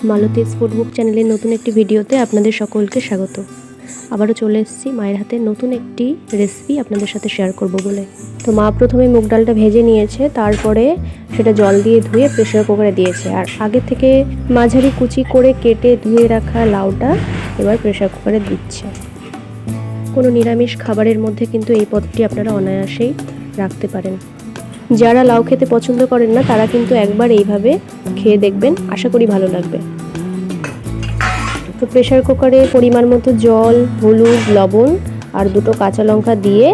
মালতীস ফুডবুক চ্যানেলের নতুন একটি ভিডিওতে আপনাদের সকলকে স্বাগত। আবারও চলে এসেছি মায়ের হাতে নতুন একটি রেসিপি আপনাদের সাথে শেয়ার করব বলে। তো মা প্রথমে মুগ ডালটা ভেজে নিয়েছে, তারপরে সেটা জল দিয়ে ধুয়ে প্রেসার কুকারে দিয়েছে। আর আগে থেকে মাঝারি কুচি করে কেটে ধুয়ে রাখা লাউটা এবার প্রেসার কুকারে দিচ্ছে। কোনো নিরামিষ খাবারের মধ্যে কিন্তু এই পদটি আপনারা অনায়াসেই রাখতে পারেন। যারা লাউ খেতে পছন্দ করেন না তারা কিন্তু একবার এইভাবে খেয়ে দেখবেন, আশা করি ভালো লাগবে। তো প্রেসার কুকারে পরিমাণ মতো জল, হলুদ, লবণ আর দুটো কাঁচা লঙ্কা দিয়ে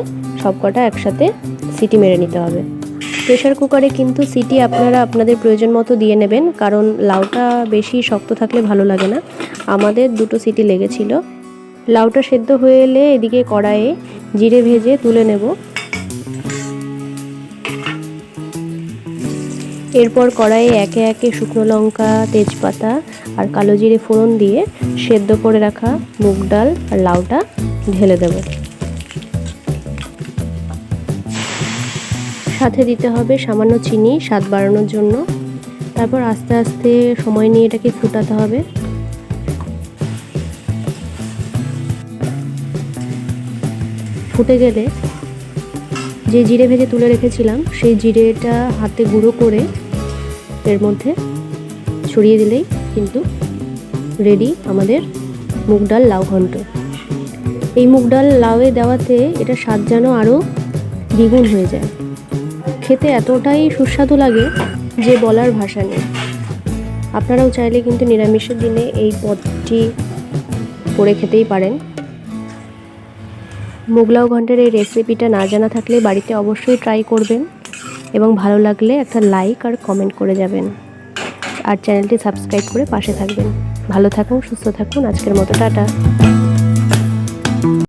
সবকটা একসাথে সিটি মেরে নিতে হবে। প্রেসার কুকারে কিন্তু সিটি আপনারা আপনাদের প্রয়োজন মতো দিয়ে নেবেন, কারণ লাউটা বেশি শক্ত থাকলে ভালো লাগে না। আমাদের দুটো সিটি লেগেছিল। লাউটা সেদ্ধ হয়ে এলে এদিকে কড়াইয়ে জিরে ভেজে তুলে নেব। এরপর কড়াইয়ে একে একে শুকনো লঙ্কা, তেজপাতা আর কালো জিরে ফোড়ন দিয়ে সেদ্ধ করে রাখা মুগ ডাল আর লাউটা ঢেলে দেব। সাথে দিতে হবে সামান্য চিনি স্বাদ বাড়ানোর জন্য। তারপর আস্তে আস্তে সময় নিয়ে এটাকে ফুটাতে হবে। ফুটে গেলে যে জিরে ভেজে তুলে রেখেছিলাম সেই জিরেটা হাতে গুঁড়ো করে এর মধ্যে ছড়িয়ে দিলেই কিন্তু রেডি আমাদের মুগ ডাল লাউ ঘন্ট। এই মুগ ডাল লাউয়ে দেওয়াতে এটা স্বাদ যেন আরও দ্বিগুণ হয়ে যায়। খেতে এতটাই সুস্বাদু লাগে যে বলার ভাষা নেই। আপনারাও চাইলে কিন্তু নিরামিষের দিনে এই পদটি করে খেতেই পারেন। মুগ লাউ ঘন্টের এই রেসিপিটা না জানা থাকলে বাড়িতে অবশ্যই ট্রাই করবেন এবং ভালো লাগলে একটা লাইক আর কমেন্ট করে যাবেন। আর চ্যানেলটি সাবস্ক্রাইব করে পাশে থাকবেন। ভালো থাকুন, সুস্থ থাকুন। আজকের মতো টাটা।